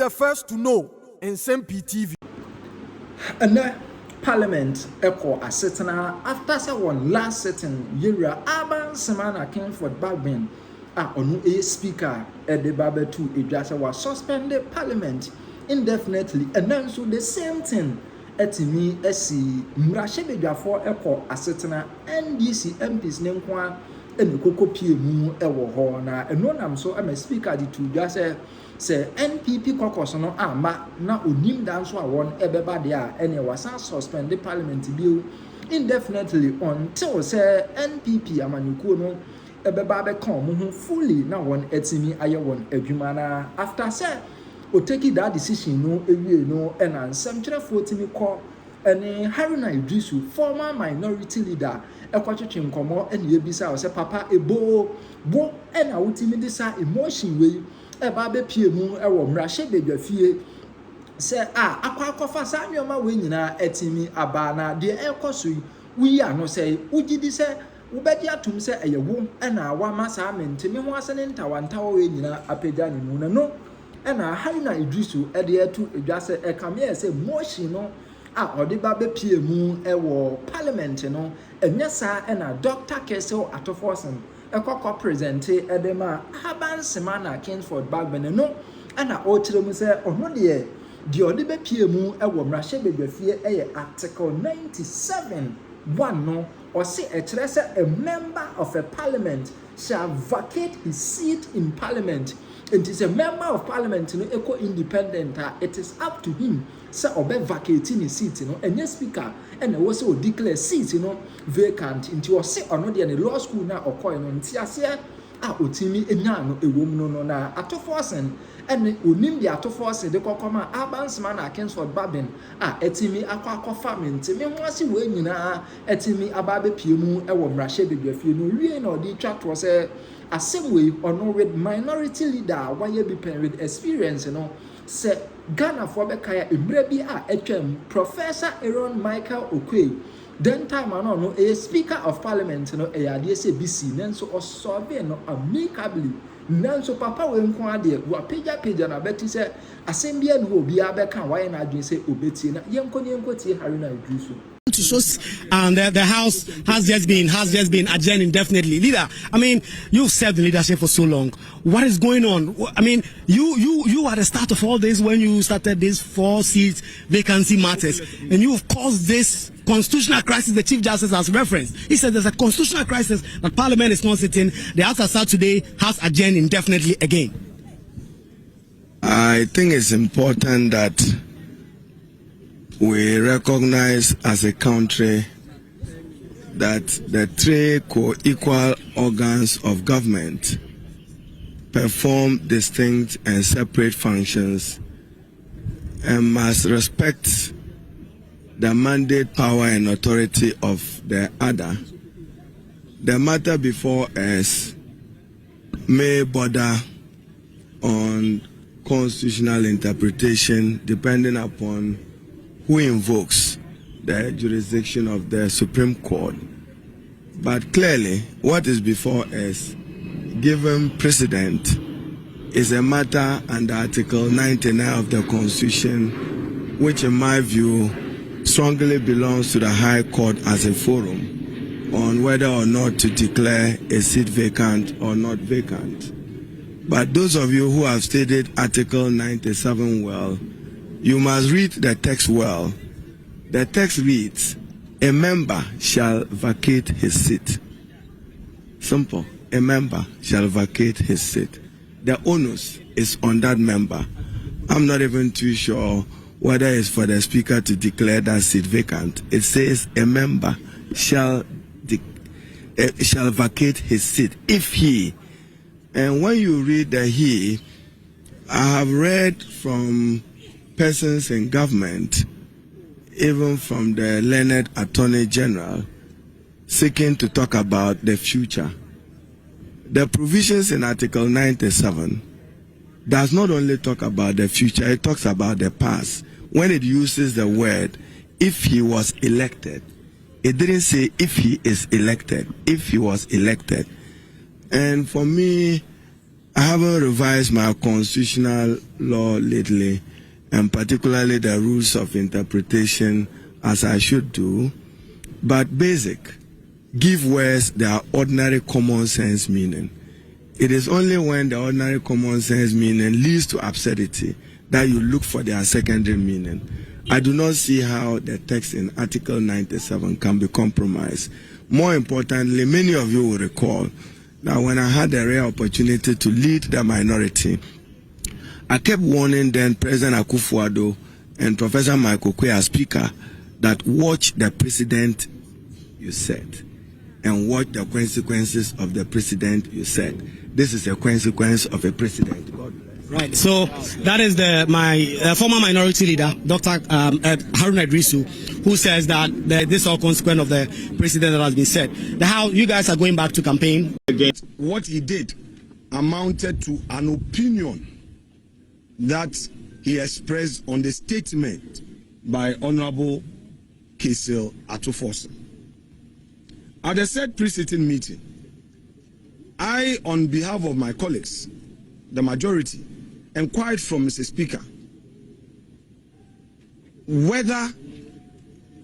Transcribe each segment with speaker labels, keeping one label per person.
Speaker 1: the first to know in Nsem-Pii TV.
Speaker 2: And Parliament echo a sitting after someone last sitting Yura Aban Semana came for Bagbin. Onu a speaker at the Barber 2 Idjasa was suspended Parliament indefinitely, and then so the same thing at me SC Mrashebe for echo a sitting NDC MPs name kwa and Coco Mu Ewo Horna, and no am so I'm a speaker the two just say NPP caucus no ama na onim dan so awon ebeba dia ene wasa suspend the parliament bill indefinitely until say NPP amanyuko no ebeba be kan mo fully na won etimi aye won adwuma na after say o take that decision no ewie no and nsɛmkyerɛfoɔ timi kɔ ene Haruna former minority leader ekwachichi nkomo ene ebisa o say papa ebo bo ena wotimi disa emotion wey eba be pie mu ewo mrahye bedwafie se akwakofa sa nyoma we nyina etimi abana de ekoso wi ano se ugidi se ubedi atum se eyewo na awama sa mentimi ho asene ntawantawo we nyina apagya ne mu no na Haruna Idrisu ede etu edwase ekame se motion no odi ba be pie mu ewo parliament no enya sa na Dr. Kesel Atoforsen ekoko present edema Aban Semana Kingsford Bagbin no na o kire mu se ono de odi be pie mu ewo mrahye bedwafie article 97(1) no or say a member of a parliament shall vacate his seat in parliament. It is a member of parliament, no eco independent. It is up to him. Say obe vacating his seat, and yes speaker, and also declare seat, vacant. Into or say or not the law school now or coin on Tiasia. Otimi enyano ewom no na Ato-We and unim the Ato-We de kokoma Aban Semana Kingsford Bagbin etimi akwa farming timi ho ase we nyina etimi ababe piemu ewo mrahye bedwafie no wie na odi twa to say asem we ono with minority leader why be pen with experience say Ghana for be kaya emre bi etwam Professor Aaron Michael Okwe then time no a speaker of parliament no e ade se BC nanso osolve no amicably nanso papa we nko ade wa pagya na beti se asembia no obi abeka why na adwen se obeti na yenko tie Haruna Idrisu
Speaker 3: to show and the house has just been adjourned indefinitely. Leader, I mean, you've served the leadership for so long. What is going on? I mean, you are the start of all this when you started this 4 seat vacancy matters, and you've caused this constitutional crisis. The Chief Justice has referenced. He said there's a constitutional crisis that Parliament is not sitting. The House has sat today, has adjourned indefinitely again.
Speaker 4: I think it's important that we recognize as a country that the 3 co-equal organs of government perform distinct and separate functions and must respect the mandate, power and authority of the other. The matter before us may border on constitutional interpretation depending upon who invokes the jurisdiction of the Supreme Court. But clearly, what is before us, given precedent, is a matter under Article 99 of the Constitution, which in my view strongly belongs to the High Court as a forum on whether or not to declare a seat vacant or not vacant. But those of you who have studied Article 97 well, you must read the text well. The text reads, a member shall vacate his seat. Simple. A member shall vacate his seat. The onus is on that member. I'm not even too sure whether it's for the speaker to declare that seat vacant. It says a member shall vacate his seat if he. And when you read the he, I have read from persons in government, even from the learned Attorney General, seeking to talk about the future. The provisions in Article 97 does not only talk about the future, it talks about the past. When it uses the word, if he was elected, it didn't say if he is elected, if he was elected. And for me, I haven't revised my constitutional law lately, and particularly the rules of interpretation as I should do, but basic, give words their ordinary common sense meaning. It is only when the ordinary common sense meaning leads to absurdity that you look for their secondary meaning. I do not see how the text in Article 97 can be compromised. More importantly, many of you will recall that when I had the rare opportunity to lead the minority, I kept warning then President Akufo-Addo and Professor Michael Kwe as Speaker that watch the president you said and watch the consequences of the president you said. This is a consequence of a president. God bless.
Speaker 3: Right. So that is my former minority leader, Dr. Haruna Idrisu, who says that this is all consequent of the president that has been said. How you guys are going back to campaign?
Speaker 4: What he did amounted to an opinion that he expressed on the statement by Honorable Kisil Atufosa. At the said pre-sitting meeting, I, on behalf of my colleagues, the majority, inquired from Mr. Speaker whether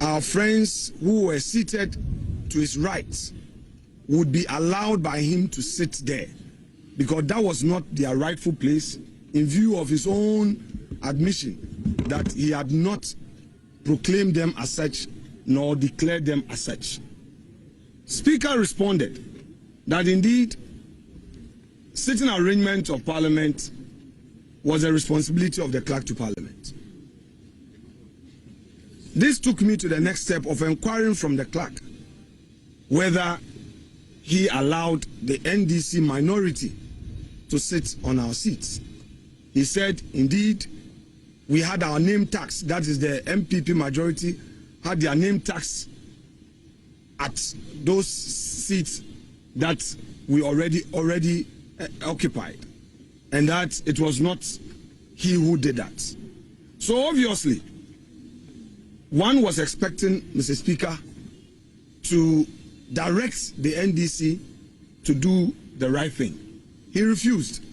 Speaker 4: our friends who were seated to his right would be allowed by him to sit there, because that was not their rightful place in view of his own admission that he had not proclaimed them as such nor declared them as such. Speaker responded that indeed sitting arrangement of Parliament was a responsibility of the clerk to Parliament. This took me to the next step of inquiring from the clerk whether he allowed the NDC minority to sit on our seats. He said, indeed, we had our name tags, that is the MPP majority, had their name tags at those seats that we already occupied, and that it was not he who did that. So obviously, one was expecting Mr. Speaker to direct the NDC to do the right thing. He refused.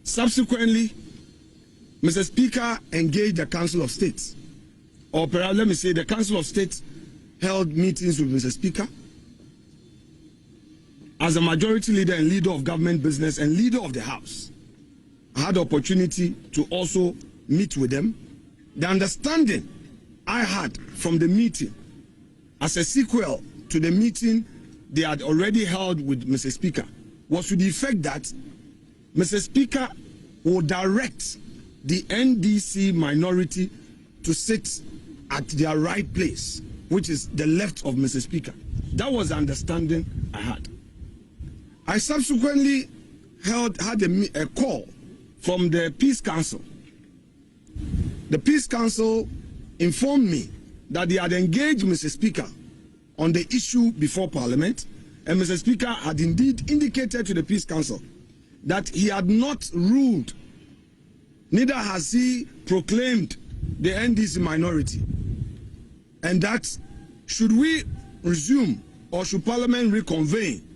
Speaker 4: Subsequently, Mr. Speaker engaged the Council of State, or perhaps let me say the Council of State held meetings with Mr. Speaker. As a majority leader and leader of government business and leader of the House, I had the opportunity to also meet with them. The understanding I had from the meeting as a sequel to the meeting they had already held with Mr. Speaker was to the effect that Mr. Speaker will direct the NDC minority to sit at their right place, which is the left of Mr. Speaker. That was the understanding I had. I subsequently had a call from the Peace Council. The Peace Council informed me that they had engaged Mr. Speaker on the issue before Parliament, and Mr. Speaker had indeed indicated to the Peace Council that he had not ruled, neither has he proclaimed the NDC minority, and that should we resume or should Parliament reconvene,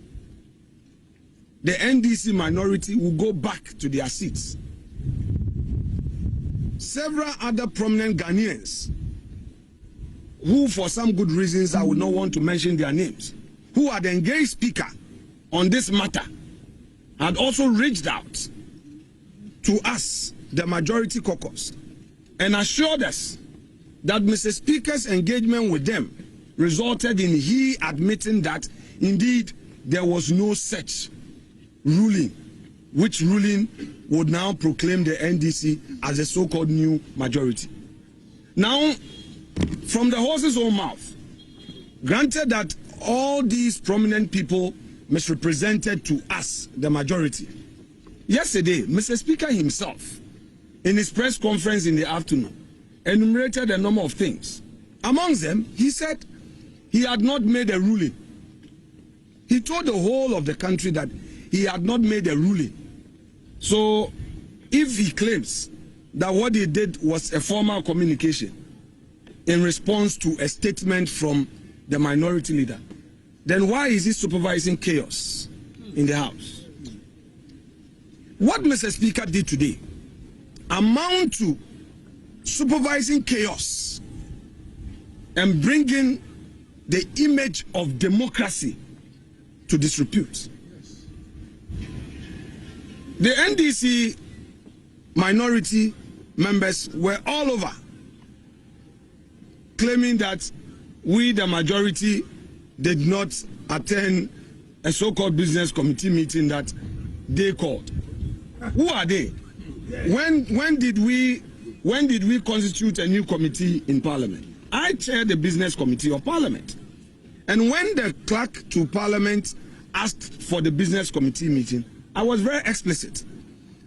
Speaker 4: the NDC minority will go back to their seats. Several other prominent Ghanaians, who for some good reasons I would not want to mention their names, who had engaged Speaker on this matter, had also reached out to us, the majority caucus, and assured us that Mr. Speaker's engagement with them resulted in he admitting that indeed there was no such ruling, which ruling would now proclaim the NDC as a so-called new majority. Now, from the horse's own mouth, granted that all these prominent people misrepresented to us, the majority, yesterday, Mr. Speaker himself, in his press conference in the afternoon, enumerated a number of things. Amongst them, he said he had not made a ruling. He told the whole of the country that he had not made a ruling. So, if he claims that what he did was a formal communication in response to a statement from the minority leader, then why is he supervising chaos in the House?
Speaker 5: what Mr. Speaker did today amount to supervising chaos and bringing the image of democracy to disrepute. The NDC minority members were all over claiming that we, the majority, did not attend a so-called business committee meeting that they called. Who are they? When did we constitute a new committee in Parliament? I chair the business committee of Parliament. And when the clerk to Parliament asked for the business committee meeting, I was very explicit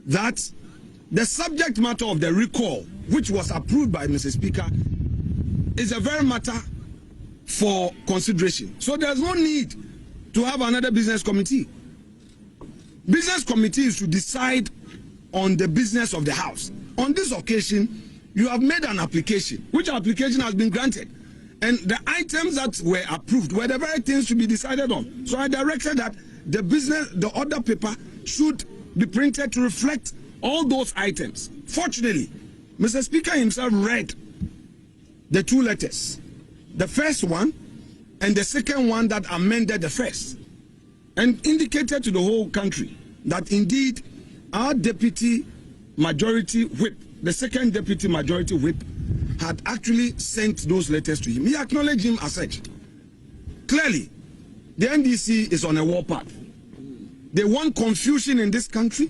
Speaker 5: that the subject matter of the recall, which was approved by Mr. Speaker, is a very matter for consideration. So there's no need to have another business committee. Business committee is to decide on the business of the House. On this occasion, you have made an application, which application has been granted. And the items that were approved were the very things to be decided on. So I directed that the order paper should be printed to reflect all those items. Fortunately, Mr. Speaker himself read the two letters, the first one and the second one that amended the first, and indicated to the whole country that indeed our deputy majority whip, the second deputy majority whip, had actually sent those letters to him. He acknowledged him as such. Clearly, the NDC is on a warpath. They want confusion in this country.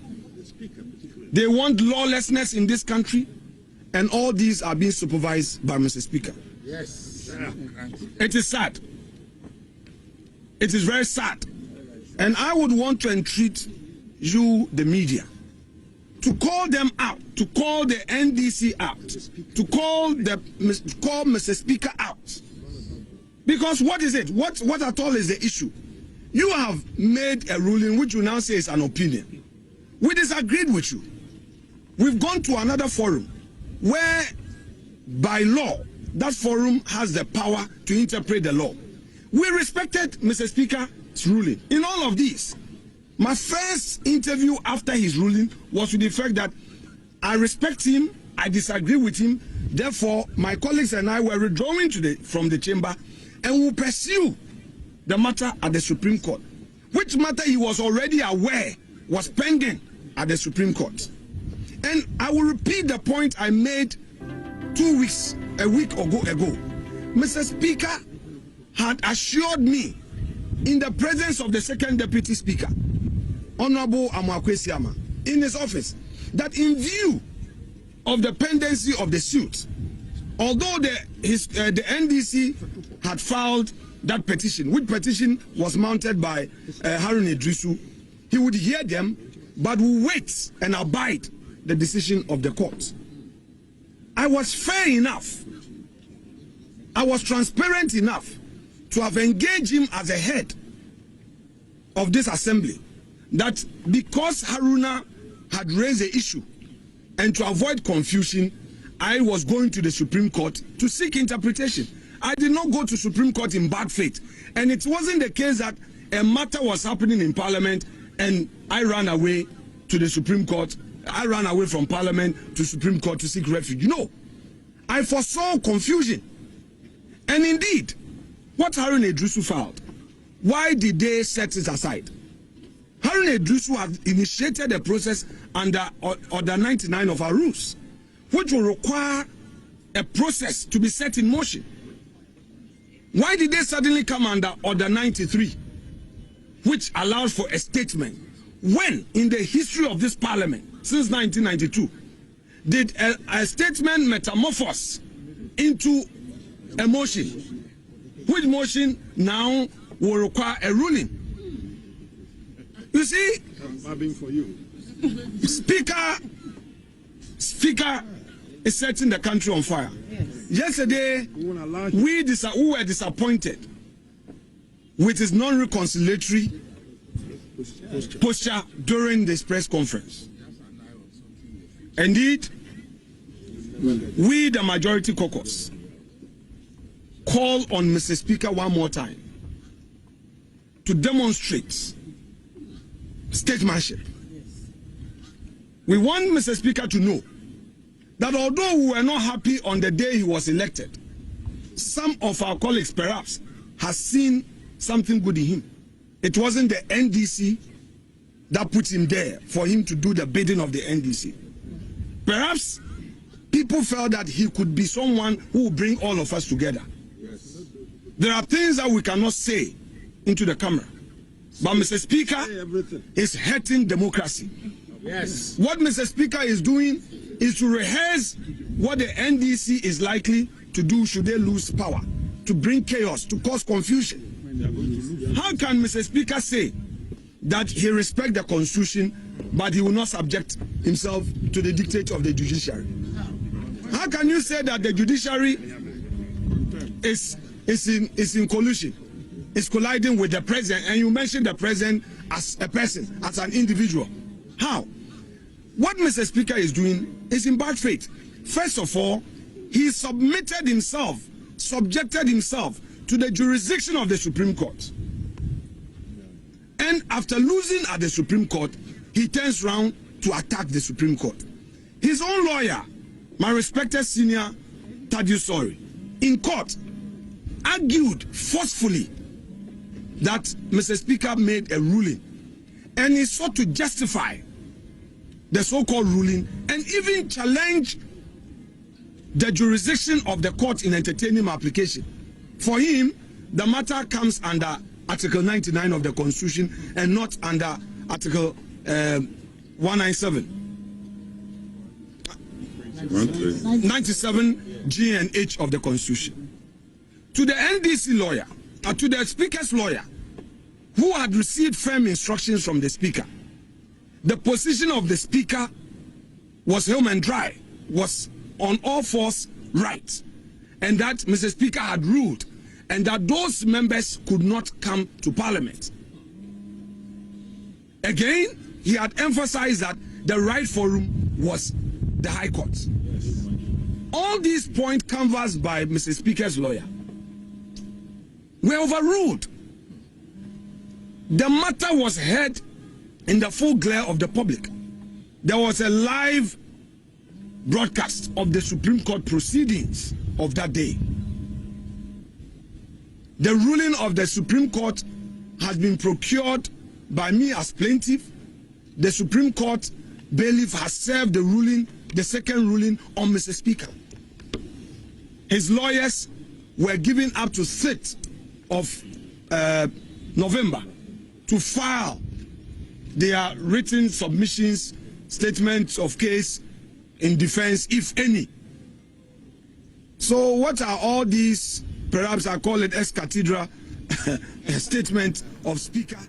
Speaker 5: They want lawlessness in this country. And all these are being supervised by Mr. Speaker.
Speaker 1: Yes.
Speaker 5: It is sad. It is very sad. And I would want to entreat you, the media, to call them out, to call the NDC out, to call Mr. Speaker out. Because what is it? What at all is the issue? You have made a ruling which you now say is an opinion. We disagreed with you. We've gone to another forum where, by law, that forum has the power to interpret the law. We respected Mr. Speaker's ruling. In all of these, my first interview after his ruling was with the fact that I respect him, I disagree with him, therefore my colleagues and I were withdrawing from the chamber and will pursue the matter at the Supreme Court, which matter he was already aware was pending at the Supreme Court. And I will repeat the point I made a week ago. Mr. Speaker had assured me in the presence of the second deputy speaker, Honorable Amakwesiama, in his office, that in view of the pendency of the suit, although the NDC had filed that petition, which petition was mounted by Haruna, he would hear them, but will wait and abide the decision of the court. I was fair enough, I was transparent enough to have engaged him as a head of this assembly, that because Haruna had raised the issue and to avoid confusion, I was going to the Supreme Court to seek interpretation. I did not go to Supreme Court in bad faith, and it wasn't the case that a matter was happening in Parliament and I ran away to the Supreme Court. I ran away from Parliament to Supreme Court to seek refuge. No, I foresaw confusion. And indeed, what Haruna filed, why did they set it aside? Haruna had initiated a process under Order 99 of our rules, which will require a process to be set in motion. Why did they suddenly come under Order 93, which allows for a statement? When, in the history of this Parliament, since 1992, did a statement metamorphose into a motion? Which motion now will require a ruling? You see, Speaker is setting the country on fire. Yesterday, we were disappointed with his non-reconciliatory posture during this press conference. Indeed, we, the majority caucus, call on Mr. Speaker one more time to demonstrate statesmanship, We want Mr. Speaker to know that although we were not happy on the day he was elected, some of our colleagues perhaps has seen something good in him. It wasn't the NDC that put him there for him to do the bidding of the NDC. Perhaps people felt that he could be someone who will bring all of us together. Yes. There are things that we cannot say into the camera. But Mr. Speaker is hurting democracy. Yes. What Mr. Speaker is doing is to rehearse what the NDC is likely to do should they lose power, to bring chaos, to cause confusion. How can Mr. Speaker say that he respects the Constitution, but he will not subject himself to the dictate of the judiciary? How can you say that the judiciary is in collusion, is colliding with the president, and you mention the president as a person, as an individual? How? What Mr. Speaker is doing is in bad faith. First of all, he subjected himself to the jurisdiction of the Supreme Court. And after losing at the Supreme Court, he turns around to attack the Supreme Court. His own lawyer, my respected senior Thaddeus Sori, in court, argued forcefully that Mr. Speaker made a ruling, and he sought to justify the so-called ruling and even challenge the jurisdiction of the court in entertaining my application. For him, the matter comes under Article 99 of the Constitution and not under Article 197. 97 G and H of the Constitution. To the NDC lawyer, to the Speaker's lawyer, who had received firm instructions from the Speaker, the position of the Speaker was home and dry, was on all fours right, and that Mr. Speaker had ruled, and that those members could not come to Parliament. Again, he had emphasized that the right forum was the High Court. Yes. All these points canvassed by Mr. Speaker's lawyer were overruled. The matter was heard in the full glare of the public. There was a live broadcast of the Supreme Court proceedings of that day. The ruling of the Supreme Court has been procured by me as plaintiff. The Supreme Court bailiff has served the ruling, the second ruling, on Mr. Speaker. His lawyers were given up to 3rd of November to file their written submissions, statements of case in defense, if any. So what are all these, perhaps I call it ex cathedra, statement of Speaker?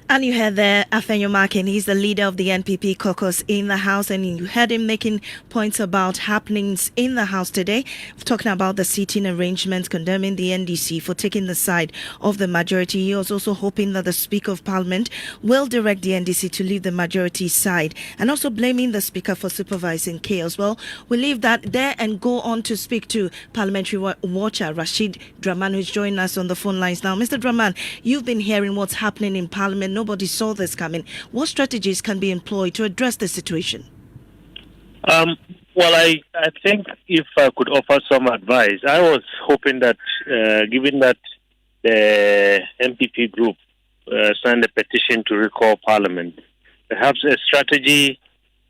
Speaker 6: And you heard there Afenyo Makin, he's the leader of the NPP caucus in the House, and you heard him making points about happenings in the House today, talking about the seating arrangements, condemning the NDC for taking the side of the majority. He was also hoping that the Speaker of Parliament will direct the NDC to leave the majority side, and also blaming the Speaker for supervising chaos. Well, we'll leave that there and go on to speak to Parliamentary Watcher Rashid Draman, who's joining us on the phone lines now. Mr. Draman, you've been hearing what's happening in Parliament. Nobody saw this coming. What strategies can be employed to address the situation?
Speaker 7: Well, I think if I could offer some advice, I was hoping that, given that the MPP group signed a petition to recall Parliament, perhaps a strategy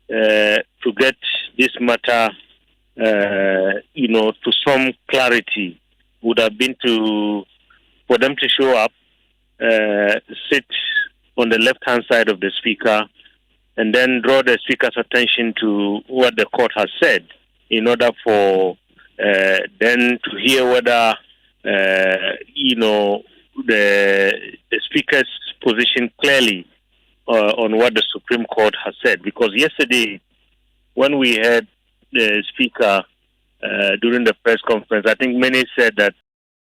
Speaker 7: to get this matter, to some clarity would have been for them to show up, sit on the left-hand side of the Speaker, and then draw the Speaker's attention to what the court has said, in order for then to hear whether the Speaker's position clearly on what the Supreme Court has said. Because yesterday, when we heard the Speaker during the press conference, I think many said that